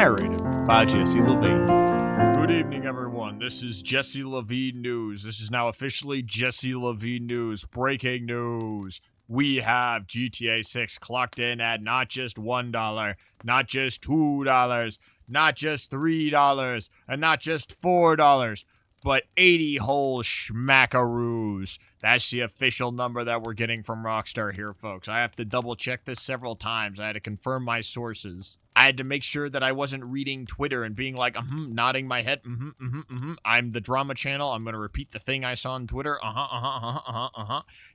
narrated by Jesse Levine. Good evening, everyone. This is Jesse Levine News. This is now officially Jesse Levine News. Breaking news. We have GTA 6 clocked in at not just $1, not just $2, not just $3, and not just $4, but 80 whole schmackaroos. That's the official number that we're getting from Rockstar here, folks. I have to double check this several times. I had to confirm my sources. I had to make sure that I wasn't reading Twitter and being like, nodding my head, I'm the drama channel. I'm going to repeat the thing I saw on Twitter.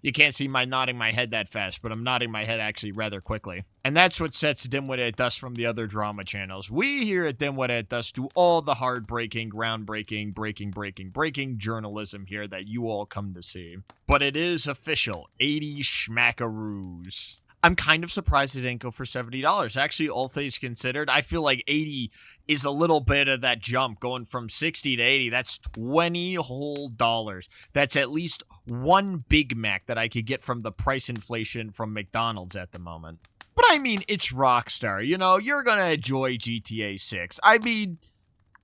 You can't see my nodding my head that fast, but I'm nodding my head actually rather quickly. And that's what sets Dimwitted at Dusk from the other drama channels. We here at Dimwitted at Dusk do all the hard-breaking, groundbreaking, breaking journalism here that you all come to see. But it is official, 80 schmackaroos. I'm kind of surprised it didn't go for $70. Actually, all things considered, I feel like 80 is a little bit of that jump going from 60 to 80. That's 20 whole dollars. That's at least one Big Mac that I could get from the price inflation from McDonald's at the moment. But I mean, it's Rockstar. You know, you're going to enjoy GTA 6. I mean,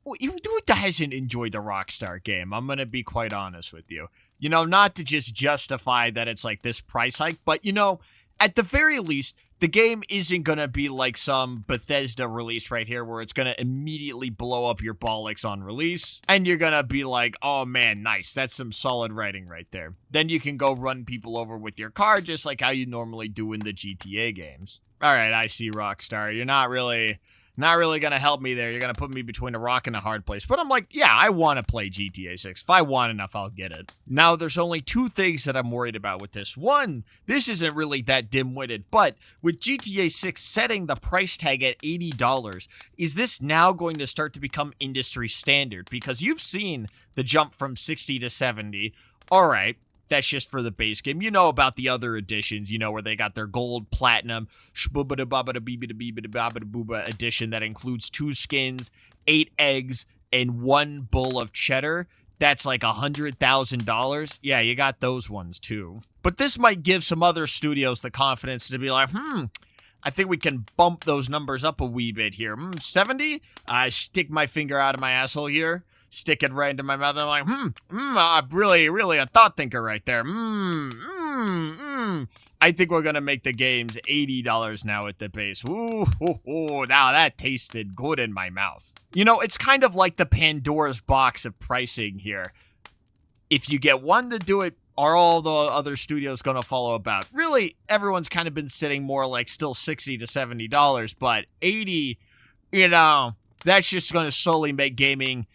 who doesn't enjoy the Rockstar game? I'm going to be quite honest with you. You know, not to just justify that it's like this price hike, but you know, at the very least, the game isn't going to be like some Bethesda release right here where it's going to immediately blow up your bollocks on release. And you're going to be like, oh man, nice. That's some solid writing right there. Then you can go run people over with your car just like how you normally do in the GTA games. All right, I see, Rockstar. You're not really going to help me there. You're going to put me between a rock and a hard place. But I'm like, yeah, I want to play GTA 6. If I want enough, I'll get it. Now, there's only two things that I'm worried about with this. One, this isn't really that dim-witted, but with GTA 6 setting the price tag at $80, is this now going to start to become industry standard? Because you've seen the jump from 60 to 70. All right. That's just for the base game. You know about the other editions, you know, where they got their gold, platinum, edition that includes 2 skins, 8 eggs, and 1 bowl of cheddar. That's like $100,000. Yeah, you got those ones too. But this might give some other studios the confidence to be like, I think we can bump those numbers up a wee bit here. 70? I stick my finger out of my asshole here. Stick it right into my mouth, and I'm like, really a thought thinker right there. I think we're gonna make the games $80 now at the base. Ooh, now that tasted good in my mouth. You know, it's kind of like the Pandora's box of pricing here. If you get one to do it, are all the other studios gonna follow about? Really, everyone's kind of been sitting more like still $60 to $70, but 80, you know, that's just gonna slowly make gaming.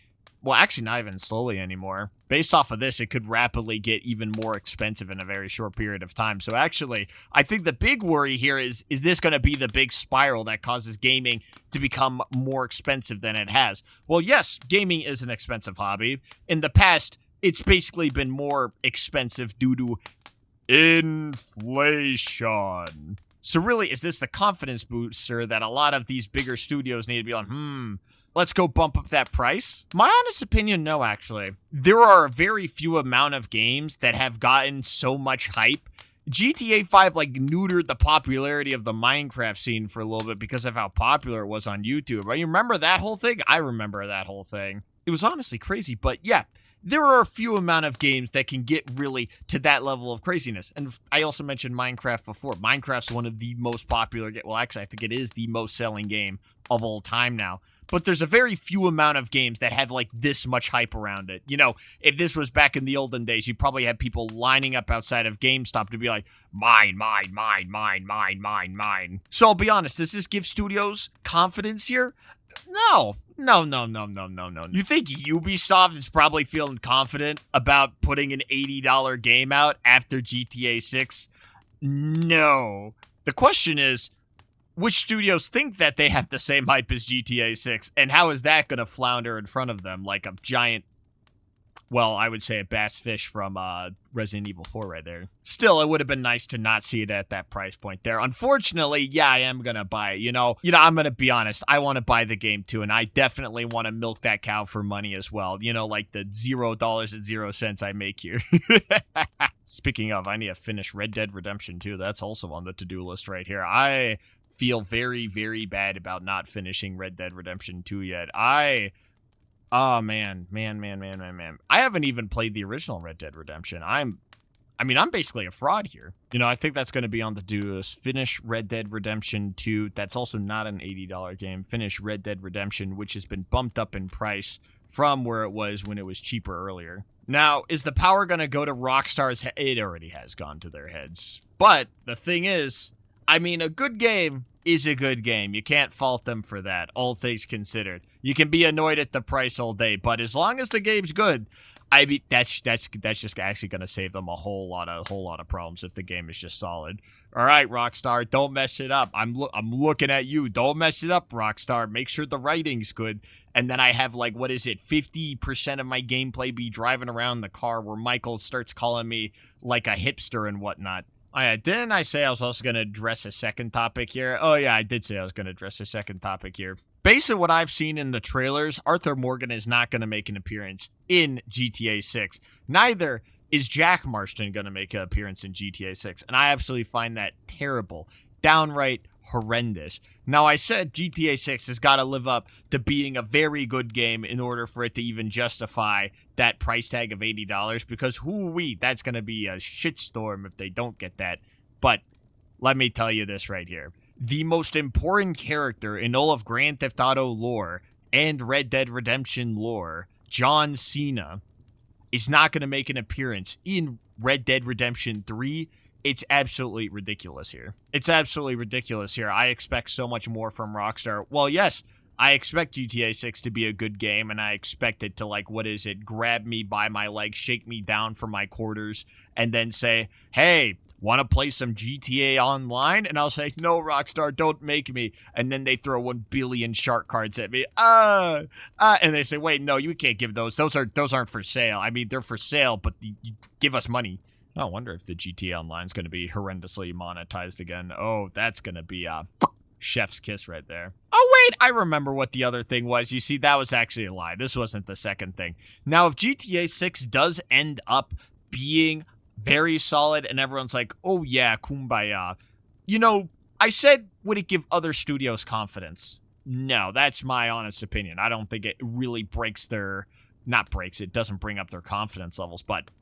Well, actually, not even slowly anymore. Based off of this, it could rapidly get even more expensive in a very short period of time. So actually, I think the big worry here is this going to be the big spiral that causes gaming to become more expensive than it has? Well, yes, gaming is an expensive hobby. In the past, it's basically been more expensive due to inflation. So really, is this the confidence booster that a lot of these bigger studios need to be like, let's go bump up that price? My honest opinion, no, actually. There are a very few amount of games that have gotten so much hype. GTA 5, like, neutered the popularity of the Minecraft scene for a little bit because of how popular it was on YouTube. Right? You remember that whole thing? I remember that whole thing. It was honestly crazy, but yeah. There are a few amount of games that can get really to that level of craziness. And I also mentioned Minecraft before. Minecraft's one of the most popular, well, actually, I think it is the most selling game of all time now. But there's a very few amount of games that have like this much hype around it. You know, if this was back in the olden days, you probably had people lining up outside of GameStop to be like, mine. So I'll be honest, does this give studios confidence here? No. You think Ubisoft is probably feeling confident about putting an $80 game out after GTA 6? No. The question is, which studios think that they have the same hype as GTA 6, and how is that going to flounder in front of them like a giant well, I would say a bass fish from Resident Evil 4 right there. Still, it would have been nice to not see it at that price point there. Unfortunately, yeah, I am going to buy it. You know, I'm going to be honest. I want to buy the game too, and I definitely want to milk that cow for money as well. You know, like the $0.00 I make here. Speaking of, I need to finish Red Dead Redemption 2. That's also on the to-do list right here. I feel very, very bad about not finishing Red Dead Redemption 2 yet. Oh, man. I haven't even played the original Red Dead Redemption. I'm basically a fraud here. You know, I think that's going to be on the do list. Finish Red Dead Redemption 2. That's also not an $80 game. Finish Red Dead Redemption, which has been bumped up in price from where it was when it was cheaper earlier. Now, is the power going to go to Rockstar's head? It already has gone to their heads. But the thing is, I mean, a good game is a good game. You can't fault them for that, all things considered. You can be annoyed at the price all day, but as long as the game's good, I mean, that's just actually going to save them a whole lot of problems if the game is just solid. All right, Rockstar, don't mess it up. I'm looking at you. Don't mess it up, Rockstar. Make sure the writing's good. And then I have, like, what is it, 50% of my gameplay be driving around the car where Michael starts calling me like a hipster and whatnot. Oh, yeah, didn't I say I was also going to address a second topic here? Oh, yeah, I did say I was going to address a second topic here. Based on what I've seen in the trailers, Arthur Morgan is not going to make an appearance in GTA 6. Neither is Jack Marston going to make an appearance in GTA 6. And I absolutely find that terrible. Downright horrendous. Now, I said GTA 6 has got to live up to being a very good game in order for it to even justify that price tag of $80, because that's going to be a shitstorm if they don't get that. But let me tell you this right here. The most important character in all of Grand Theft Auto lore and Red Dead Redemption lore, John Cena, is not going to make an appearance in Red Dead Redemption 3. It's absolutely ridiculous here. I expect so much more from Rockstar. Well, yes, I expect GTA 6 to be a good game, and I expect it to, like, grab me by my legs, shake me down from my quarters, and then say, hey, want to play some GTA Online? And I'll say, no, Rockstar, don't make me. And then they throw 1 billion shark cards at me. And they say, wait, no, you can't give those. Those aren't for sale. I mean, they're for sale, but you give us money. I wonder if the GTA Online is going to be horrendously monetized again. Oh, that's going to be a chef's kiss right there. Oh, wait, I remember what the other thing was. You see, that was actually a lie. This wasn't the second thing. Now, if GTA 6 does end up being very solid and everyone's like, oh, yeah, kumbaya. You know, I said, would it give other studios confidence? No, that's my honest opinion. I don't think it really it doesn't bring up their confidence levels, but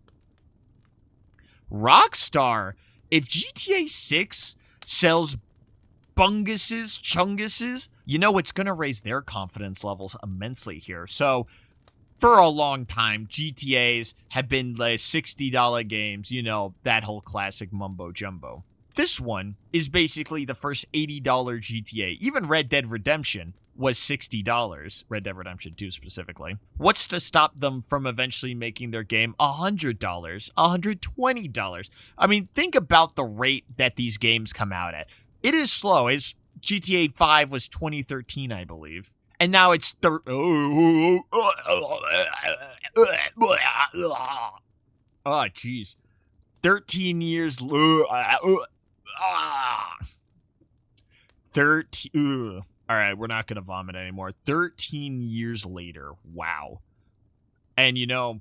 Rockstar, if GTA 6 sells chunguses, you know, it's going to raise their confidence levels immensely here. So, for a long time, GTAs have been like $60 games, you know, that whole classic mumbo jumbo. This one is basically the first $80 GTA. Even Red Dead Redemption was $60, Red Dead Redemption 2 specifically. What's to stop them from eventually making their game $100, $120? I mean, think about the rate that these games come out at. It is slow. GTA 5 was 2013, I believe. And now it's oh, jeez. 13 years. 13. All right, we're not going to vomit anymore. 13 years later. Wow. And, you know,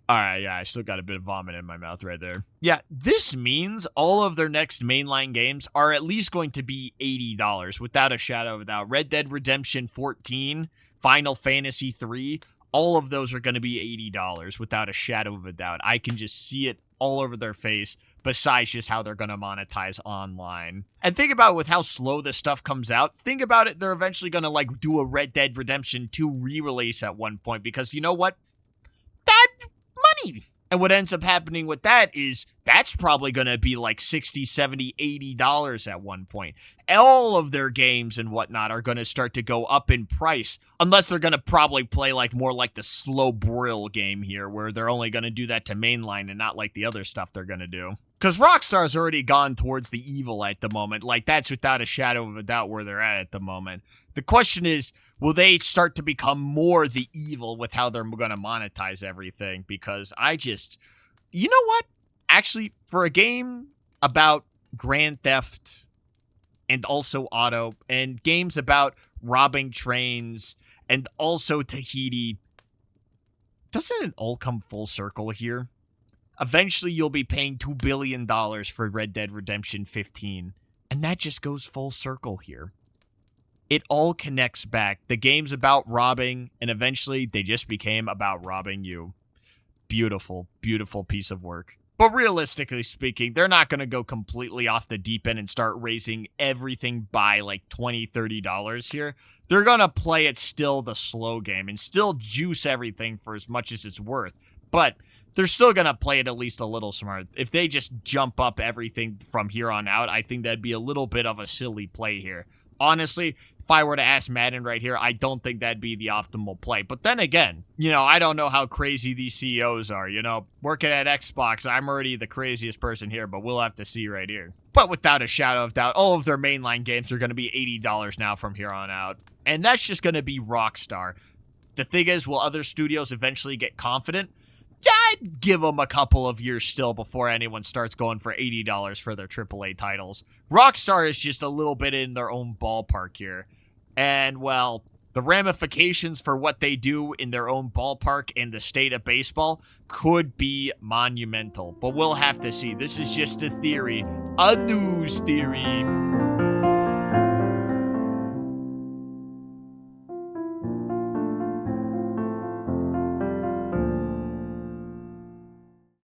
all right, yeah, I still got a bit of vomit in my mouth right there. Yeah, this means all of their next mainline games are at least going to be $80, without a shadow of a doubt. Red Dead Redemption 14, Final Fantasy 3, all of those are going to be $80, without a shadow of a doubt. I can just see it all over their face, besides just how they're going to monetize online. And think about with how slow this stuff comes out. Think about it, they're eventually going to, like, do a Red Dead Redemption 2 re-release at one point, because you know what? That money. And what ends up happening with that is that's probably going to be like $60, $70, $80 at one point. All of their games and whatnot are going to start to go up in price, unless they're going to probably play like more like the slow broil game here, where they're only going to do that to mainline and not like the other stuff they're going to do. Because Rockstar's already gone towards the evil at the moment. Like, that's without a shadow of a doubt where they're at the moment. The question is, will they start to become more the evil with how they're going to monetize everything? Because you know what? Actually, for a game about Grand Theft and also auto, and games about robbing trains and also Tahiti, doesn't it all come full circle here? Eventually, you'll be paying $2 billion for Red Dead Redemption 15, and that just goes full circle here. It all connects back. The game's about robbing, and eventually they just became about robbing you. Beautiful, beautiful piece of work. But realistically speaking, they're not going to go completely off the deep end and start raising everything by like $20, $30 here. They're going to play it still the slow game and still juice everything for as much as it's worth. But they're still going to play it at least a little smart. If they just jump up everything from here on out, I think that'd be a little bit of a silly play here. Honestly, if I were to ask Madden right here, I don't think that'd be the optimal play. But then again, I don't know how crazy these CEOs are. Working at Xbox, I'm already the craziest person here, but we'll have to see right here. But without a shadow of doubt, all of their mainline games are going to be $80 now from here on out. And that's just going to be Rockstar. The thing is, will other studios eventually get confident? I'd give them a couple of years still before anyone starts going for $80 for their AAA titles. Rockstar is just a little bit in their own ballpark here. And, well, the ramifications for what they do in their own ballpark in the state of baseball could be monumental. But we'll have to see. This is just a theory. A news theory.